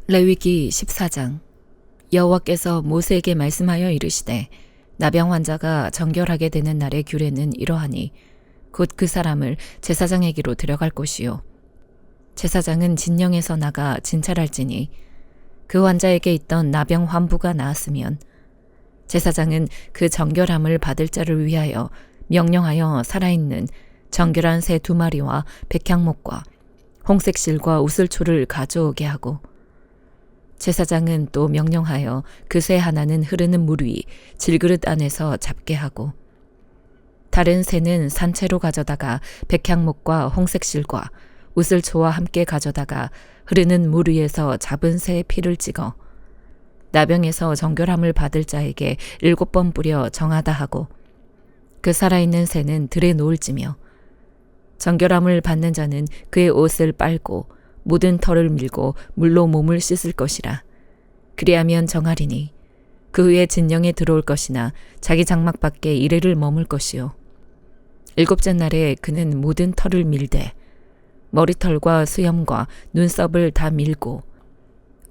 레위기 14장. 여호와께서 모세에게 말씀하여 이르시되 나병 환자가 정결하게 되는 날의 규례는 이러하니 곧 그 사람을 제사장에게로 데려갈 것이요 제사장은 진영에서 나가 진찰할지니 그 환자에게 있던 나병 환부가 나았으면 제사장은 그 정결함을 받을 자를 위하여 명령하여 살아있는 정결한 새 2마리와 백향목과 홍색 실과 우슬초를 가져오게 하고 제사장은 또 명령하여 그 새 하나는 흐르는 물 위 질그릇 안에서 잡게 하고 다른 새는 산채로 가져다가 백향목과 홍색 실과 우슬초와 함께 가져다가 흐르는 물 위에서 잡은 새의 피를 찍어 나병에서 정결함을 받을 자에게 7번 뿌려 정하다 하고 그 살아있는 새는 들에 놓을지며 정결함을 받는 자는 그의 옷을 빨고 묻은 털을 밀고 물로 몸을 씻을 것이라. 그리하면 정하리니 그 후에 진영에 들어올 것이나 자기 장막 밖에 이래를 머물 것이요 7째 날에 그는 묻은 털을 밀되 머리털과 수염과 눈썹을 다 밀고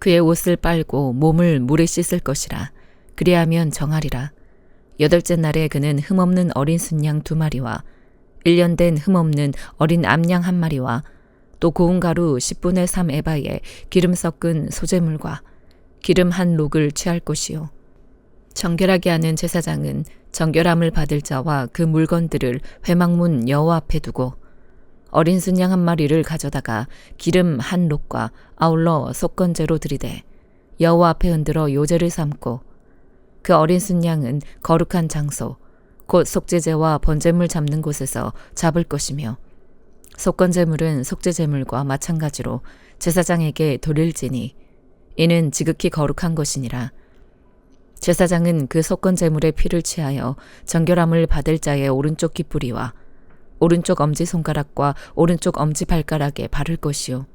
그의 옷을 빨고 몸을 물에 씻을 것이라. 그리하면 정하리라. 8째 날에 그는 흠없는 어린 순양 2마리와 1년 된 흠없는 어린 암양 1마리와 또 고운 가루 10분의 3 에바에 기름 섞은 소재물과 기름 1록을 취할 것이요 정결하게 하는 제사장은 정결함을 받을 자와 그 물건들을 회막문 여호와 앞에 두고 어린 순양 1마리를 가져다가 기름 1록과 아울러 속건제로 드리되 여호와 앞에 흔들어 요제를 삼고 그 어린 순양은 거룩한 장소 곧 속죄제와 번제물 잡는 곳에서 잡을 것이며 속건제물은 속죄제물과 마찬가지로 제사장에게 돌릴지니 이는 지극히 거룩한 것이니라. 제사장은 그 속건제물의 피를 취하여 정결함을 받을 자의 오른쪽 깃뿌리와 오른쪽 엄지손가락과 오른쪽 엄지발가락에 바를 것이요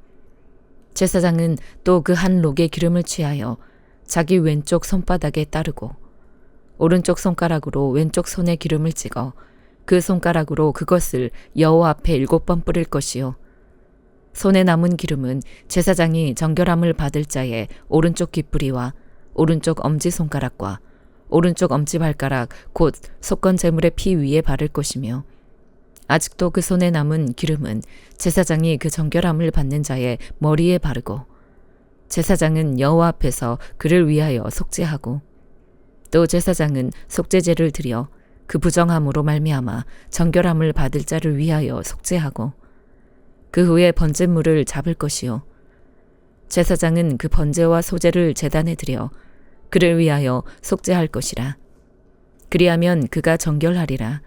제사장은 또 그 1록의 기름을 취하여 자기 왼쪽 손바닥에 따르고 오른쪽 손가락으로 왼쪽 손에 기름을 찍어 그 손가락으로 그것을 여호와 앞에 7번 뿌릴 것이요 손에 남은 기름은 제사장이 정결함을 받을 자의 오른쪽 깃뿌리와 오른쪽 엄지손가락과 오른쪽 엄지발가락 곧 속건제물의 피 위에 바를 것이며 아직도 그 손에 남은 기름은 제사장이 그 정결함을 받는 자의 머리에 바르고 제사장은 여호와 앞에서 그를 위하여 속죄하고 또 제사장은 속죄제를 드려 그 부정함으로 말미암아 정결함을 받을 자를 위하여 속죄하고 그 후에 번제물을 잡을 것이요 제사장은 그 번제와 소제를 제단에 드려 그를 위하여 속죄할 것이라. 그리하면 그가 정결하리라.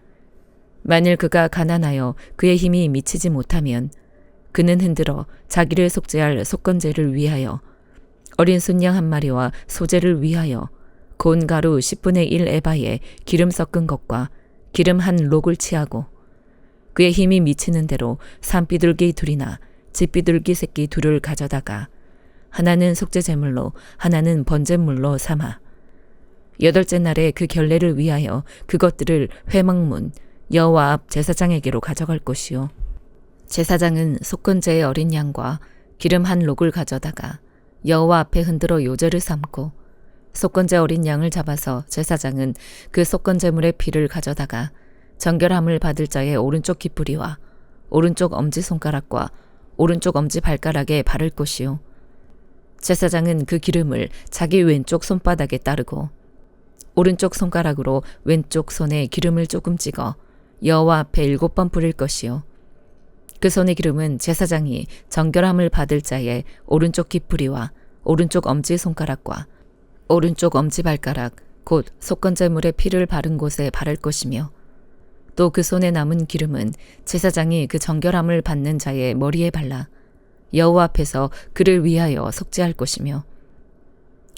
만일 그가 가난하여 그의 힘이 미치지 못하면 그는 흔들어 자기를 속죄할 속건제를 위하여 어린 순양 1마리와 소제를 위하여 고운 가루 10분의 1 에바에 기름 섞은 것과 기름 1록을 취하고 그의 힘이 미치는 대로 산비둘기 2이나 집비둘기 새끼 2를 가져다가 하나는 속죄제물로 하나는 번제물로 삼아 8째 날에 그 결례를 위하여 그것들을 회막문 여호와 앞 제사장에게로 가져갈 것이요 제사장은 속건제의 어린 양과 기름 1록을 가져다가 여호와 앞에 흔들어 요제를 삼고 속건제 어린 양을 잡아서 제사장은 그 속건제물의 피를 가져다가 정결함을 받을 자의 오른쪽 깃뿌리와 오른쪽 엄지손가락과 오른쪽 엄지발가락에 바를 것이요 제사장은 그 기름을 자기 왼쪽 손바닥에 따르고 오른쪽 손가락으로 왼쪽 손에 기름을 조금 찍어 여호와 앞에 7번 뿌릴 것이요 그 손의 기름은 제사장이 정결함을 받을 자의 오른쪽 깃뿌리와 오른쪽 엄지손가락과 오른쪽 엄지발가락 곧 속건제물의 피를 바른 곳에 바를 것이며 또 그 손에 남은 기름은 제사장이 그 정결함을 받는 자의 머리에 발라 여호와 앞에서 그를 위하여 속죄할 것이며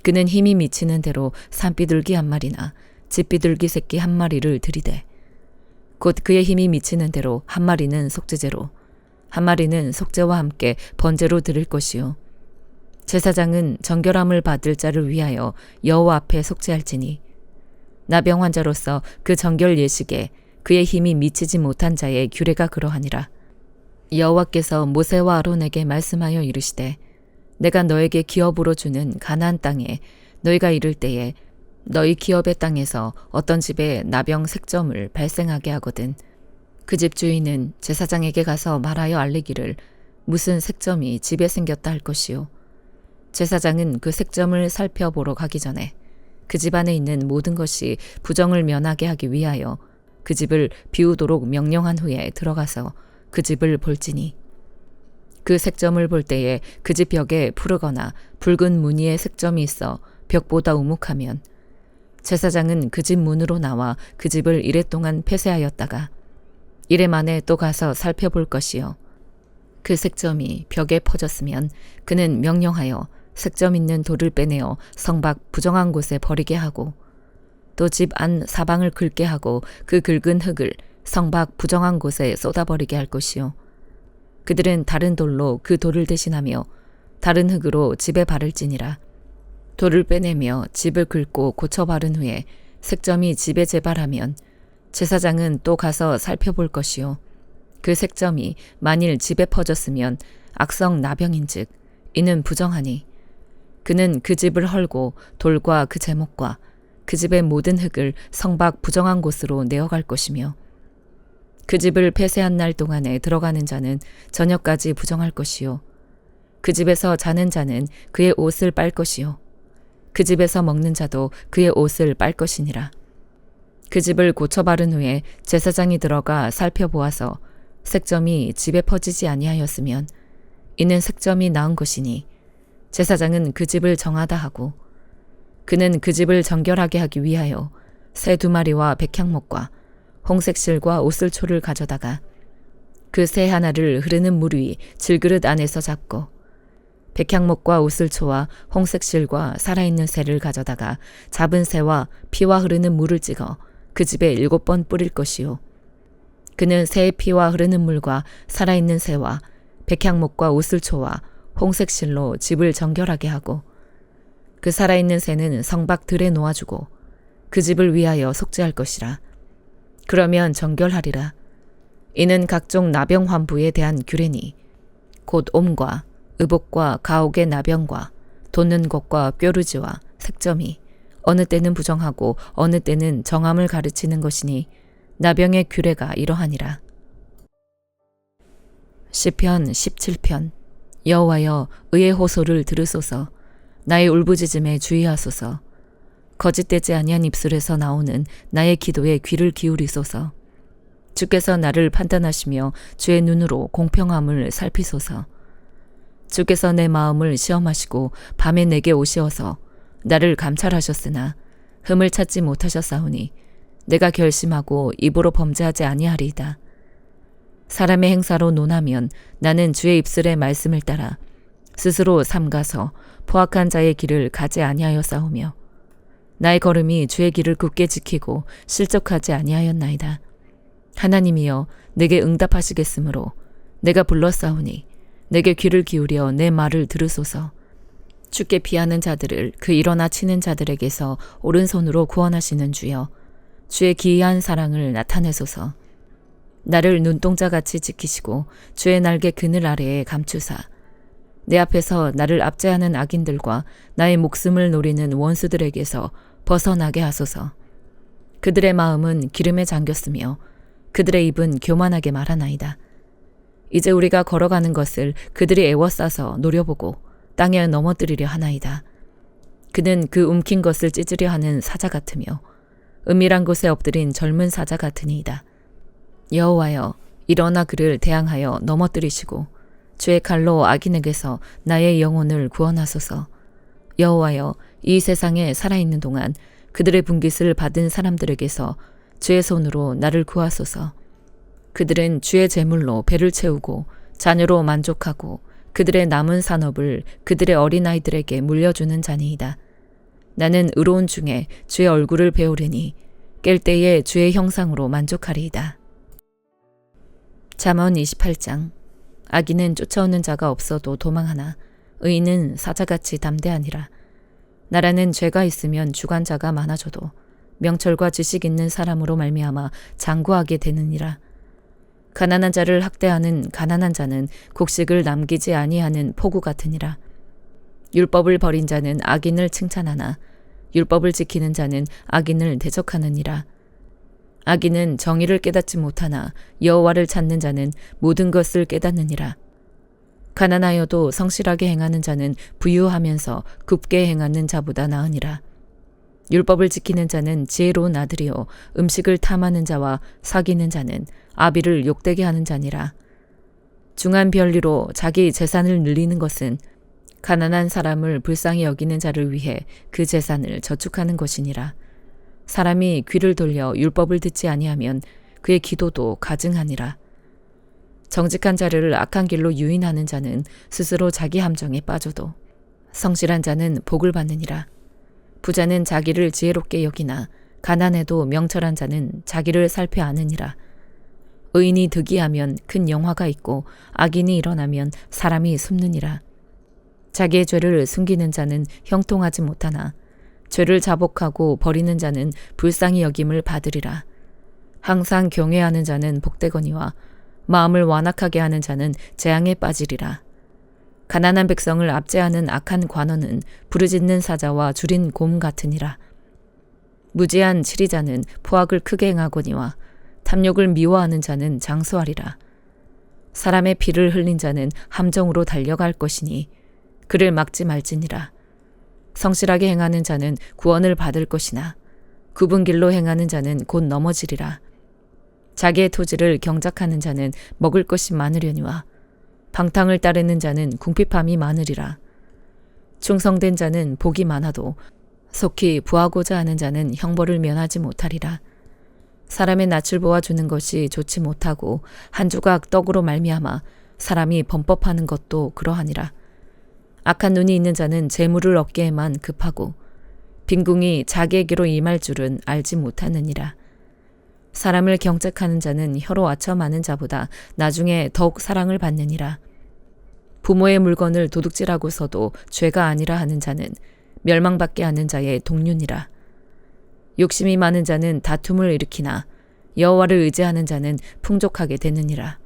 그는 힘이 미치는 대로 산비둘기 1마리나 집비둘기 새끼 1마리를 들이되 곧 그의 힘이 미치는 대로 1마리는 속죄제로 1마리는 속죄와 함께 번제로 드릴 것이요 제사장은 정결함을 받을 자를 위하여 여호와 앞에 속죄할지니 나병 환자로서 그 정결 예식에 그의 힘이 미치지 못한 자의 규례가 그러하니라. 여호와께서 모세와 아론에게 말씀하여 이르시되 내가 너에게 기업으로 주는 가나안 땅에 너희가 이를 때에 너희 기업의 땅에서 어떤 집에 나병 색점을 발생하게 하거든 그 집 주인은 제사장에게 가서 말하여 알리기를 무슨 색점이 집에 생겼다 할 것이요. 제사장은 그 색점을 살펴보러 가기 전에 그 집 안에 있는 모든 것이 부정을 면하게 하기 위하여 그 집을 비우도록 명령한 후에 들어가서 그 집을 볼지니 그 색점을 볼 때에 그 집 벽에 푸르거나 붉은 무늬의 색점이 있어 벽보다 우묵하면 제사장은 그 집 문으로 나와 그 집을 이레 동안 폐쇄하였다가 이레 만에 또 가서 살펴볼 것이요. 그 색점이 벽에 퍼졌으면 그는 명령하여 색점 있는 돌을 빼내어 성 밖 부정한 곳에 버리게 하고 또 집 안 사방을 긁게 하고 그 긁은 흙을 성 밖 부정한 곳에 쏟아버리게 할 것이요. 그들은 다른 돌로 그 돌을 대신하며 다른 흙으로 집에 바를지니라. 돌을 빼내며 집을 긁고 고쳐 바른 후에 색점이 집에 재발하면 제사장은 또 가서 살펴볼 것이요. 그 색점이 만일 집에 퍼졌으면 악성 나병인즉 이는 부정하니 그는 그 집을 헐고 돌과 그 제목과 그 집의 모든 흙을 성 밖 부정한 곳으로 내어갈 것이며 그 집을 폐쇄한 날 동안에 들어가는 자는 저녁까지 부정할 것이요. 그 집에서 자는 자는 그의 옷을 빨 것이요. 그 집에서 먹는 자도 그의 옷을 빨 것이니라. 그 집을 고쳐 바른 후에 제사장이 들어가 살펴보아서 색점이 집에 퍼지지 아니하였으면 이는 색점이 나은 것이니 제사장은 그 집을 정하다 하고 그는 그 집을 정결하게 하기 위하여 새 2마리와 백향목과 홍색 실과 오슬초를 가져다가 그 새 하나를 흐르는 물 위 질그릇 안에서 잡고 백향목과 오슬초와 홍색 실과 살아있는 새를 가져다가 잡은 새와 피와 흐르는 물을 찍어 그 집에 7번 뿌릴 것이요. 그는 새의 피와 흐르는 물과 살아있는 새와 백향목과 오슬초와 홍색 실로 집을 정결하게 하고 그 살아있는 새는 성 밖 들에 놓아주고 그 집을 위하여 속죄할 것이라. 그러면 정결하리라. 이는 각종 나병 환부에 대한 규례니 곧 옴과 의복과 가옥의 나병과 돋는 것과 뾰루지와 색점이 어느 때는 부정하고 어느 때는 정함을 가르치는 것이니 나병의 규례가 이러하니라. 시편 17편. 여호와여 의의 호소를 들으소서. 나의 울부짖음에 주의하소서. 거짓되지 아니한 입술에서 나오는 나의 기도에 귀를 기울이소서. 주께서 나를 판단하시며 주의 눈으로 공평함을 살피소서. 주께서 내 마음을 시험하시고 밤에 내게 오시어서 나를 감찰하셨으나 흠을 찾지 못하셨사오니 내가 결심하고 입으로 범죄하지 아니하리이다. 사람의 행사로 논하면 나는 주의 입술의 말씀을 따라 스스로 삼가서 포악한 자의 길을 가지 아니하였사오며 나의 걸음이 주의 길을 굳게 지키고 실족하지 아니하였나이다. 하나님이여 내게 응답하시겠으므로 내가 불렀사오니 내게 귀를 기울여 내 말을 들으소서. 주께 피하는 자들을 그 일어나 치는 자들에게서 오른손으로 구원하시는 주여 주의 기이한 사랑을 나타내소서. 나를 눈동자같이 지키시고 주의 날개 그늘 아래에 감추사 내 앞에서 나를 압제하는 악인들과 나의 목숨을 노리는 원수들에게서 벗어나게 하소서. 그들의 마음은 기름에 잠겼으며 그들의 입은 교만하게 말하나이다. 이제 우리가 걸어가는 것을 그들이 애워싸서 노려보고 땅에 넘어뜨리려 하나이다. 그는 그 움킨 것을 찢으려 하는 사자 같으며 은밀한 곳에 엎드린 젊은 사자 같으니이다. 여호와여 일어나 그를 대항하여 넘어뜨리시고 주의 칼로 악인에게서 나의 영혼을 구원하소서. 여호와여 이 세상에 살아있는 동안 그들의 분깃을 받은 사람들에게서 주의 손으로 나를 구하소서. 그들은 주의 재물로 배를 채우고 자녀로 만족하고 그들의 남은 산업을 그들의 어린아이들에게 물려주는 자니이다. 나는 의로운 중에 주의 얼굴을 배우리니 깰 때에 주의 형상으로 만족하리이다. 잠언 28장. 악인은 쫓아오는 자가 없어도 도망하나 의인은 사자같이 담대하니라. 나라는 죄가 있으면 주관자가 많아져도 명철과 지식 있는 사람으로 말미암아 장구하게 되느니라. 가난한 자를 학대하는 가난한 자는 곡식을 남기지 아니하는 포구 같으니라. 율법을 버린 자는 악인을 칭찬하나 율법을 지키는 자는 악인을 대적하느니라. 악인은 정의를 깨닫지 못하나 여호와를 찾는 자는 모든 것을 깨닫느니라. 가난하여도 성실하게 행하는 자는 부유하면서 굽게 행하는 자보다 나으니라. 율법을 지키는 자는 지혜로운 아들이요 음식을 탐하는 자와 사귀는 자는 아비를 욕되게 하는 자니라. 중한 별리로 자기 재산을 늘리는 것은 가난한 사람을 불쌍히 여기는 자를 위해 그 재산을 저축하는 것이니라. 사람이 귀를 돌려 율법을 듣지 아니하면 그의 기도도 가증하니라. 정직한 자를 악한 길로 유인하는 자는 스스로 자기 함정에 빠져도 성실한 자는 복을 받느니라. 부자는 자기를 지혜롭게 여기나 가난해도 명철한 자는 자기를 살펴 아느니라. 의인이 득이하면 큰 영화가 있고 악인이 일어나면 사람이 숨느니라. 자기의 죄를 숨기는 자는 형통하지 못하나 죄를 자복하고 버리는 자는 불쌍히 여김을 받으리라. 항상 경외하는 자는 복되거니와 마음을 완악하게 하는 자는 재앙에 빠지리라. 가난한 백성을 압제하는 악한 관원은 부르짖는 사자와 줄인 곰 같으니라. 무지한 치리자는 포악을 크게 행하거니와 탐욕을 미워하는 자는 장수하리라. 사람의 피를 흘린 자는 함정으로 달려갈 것이니 그를 막지 말지니라. 성실하게 행하는 자는 구원을 받을 것이나 굽은 길로 행하는 자는 곧 넘어지리라. 자기의 토지를 경작하는 자는 먹을 것이 많으려니와 방탕을 따르는 자는 궁핍함이 많으리라. 충성된 자는 복이 많아도 속히 부하고자 하는 자는 형벌을 면하지 못하리라. 사람의 낯을 보아주는 것이 좋지 못하고 한 조각 떡으로 말미암아 사람이 범법하는 것도 그러하니라. 악한 눈이 있는 자는 재물을 얻기에만 급하고 빈궁이 자기에게로 임할 줄은 알지 못하느니라. 사람을 경책하는 자는 혀로 아첨하는 자보다 나중에 더욱 사랑을 받느니라. 부모의 물건을 도둑질하고서도 죄가 아니라 하는 자는 멸망받게 하는 자의 동류니라. 욕심이 많은 자는 다툼을 일으키나 여호와를 의지하는 자는 풍족하게 되느니라.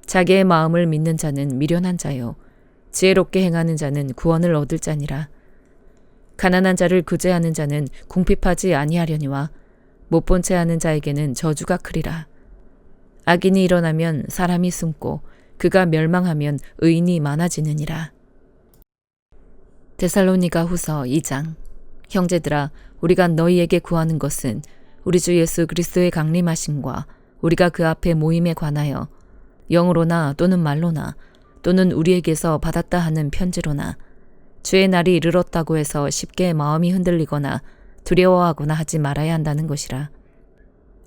자기의 마음을 믿는 자는 미련한 자요 지혜롭게 행하는 자는 구원을 얻을 자니라. 가난한 자를 구제하는 자는 궁핍하지 아니하려니와 못 본 채 하는 자에게는 저주가 크리라. 악인이 일어나면 사람이 숨고 그가 멸망하면 의인이 많아지느니라. 데살로니가 후서 2장. 형제들아, 우리가 너희에게 구하는 것은 우리 주 예수 그리스도의 강림하심과 우리가 그 앞에 모임에 관하여 영으로나 또는 말로나 또는 우리에게서 받았다 하는 편지로나 주의 날이 이르렀다고 해서 쉽게 마음이 흔들리거나 두려워하거나 하지 말아야 한다는 것이라.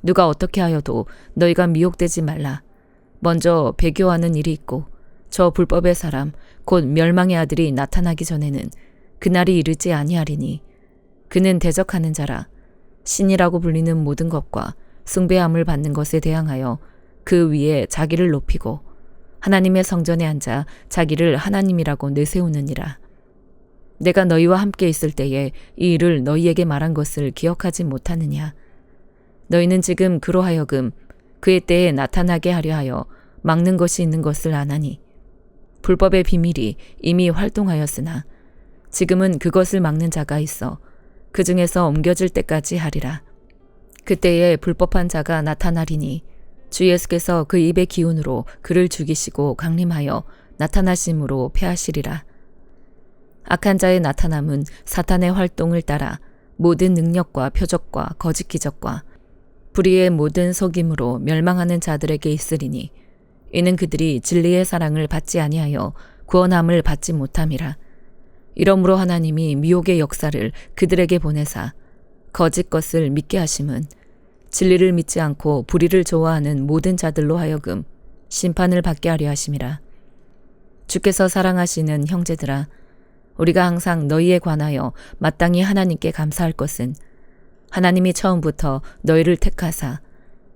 누가 어떻게 하여도 너희가 미혹되지 말라. 먼저 배교하는 일이 있고 저 불법의 사람 곧 멸망의 아들이 나타나기 전에는 그날이 이르지 아니하리니 그는 대적하는 자라. 신이라고 불리는 모든 것과 숭배함을 받는 것에 대항하여 그 위에 자기를 높이고 하나님의 성전에 앉아 자기를 하나님이라고 내세우느니라. 내가 너희와 함께 있을 때에 이 일을 너희에게 말한 것을 기억하지 못하느냐. 너희는 지금 그로 하여금 그의 때에 나타나게 하려 하여 막는 것이 있는 것을 아나니 불법의 비밀이 이미 활동하였으나 지금은 그것을 막는 자가 있어 그 중에서 옮겨질 때까지 하리라. 그때에 불법한 자가 나타나리니 주 예수께서 그 입의 기운으로 그를 죽이시고 강림하여 나타나심으로 패하시리라. 악한 자의 나타남은 사탄의 활동을 따라 모든 능력과 표적과 거짓 기적과 불의의 모든 속임으로 멸망하는 자들에게 있으리니 이는 그들이 진리의 사랑을 받지 아니하여 구원함을 받지 못함이라. 이러므로 하나님이 미혹의 역사를 그들에게 보내사 거짓 것을 믿게 하심은 진리를 믿지 않고 불의를 좋아하는 모든 자들로 하여금 심판을 받게 하려 하심이라. 주께서 사랑하시는 형제들아, 우리가 항상 너희에 관하여 마땅히 하나님께 감사할 것은 하나님이 처음부터 너희를 택하사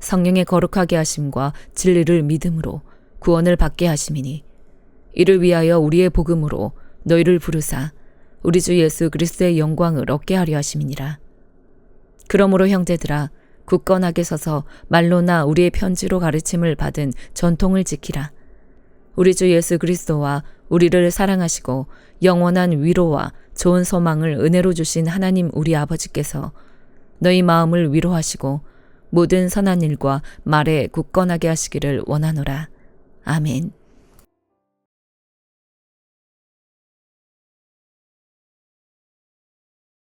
성령의 거룩하게 하심과 진리를 믿음으로 구원을 받게 하심이니 이를 위하여 우리의 복음으로 너희를 부르사 우리 주 예수 그리스도의 영광을 얻게 하려 하심이니라. 그러므로 형제들아, 굳건하게 서서 말로나 우리의 편지로 가르침을 받은 전통을 지키라. 우리 주 예수 그리스도와 우리를 사랑하시고 영원한 위로와 좋은 소망을 은혜로 주신 하나님 우리 아버지께서 너희 마음을 위로하시고 모든 선한 일과 말에 굳건하게 하시기를 원하노라. 아멘.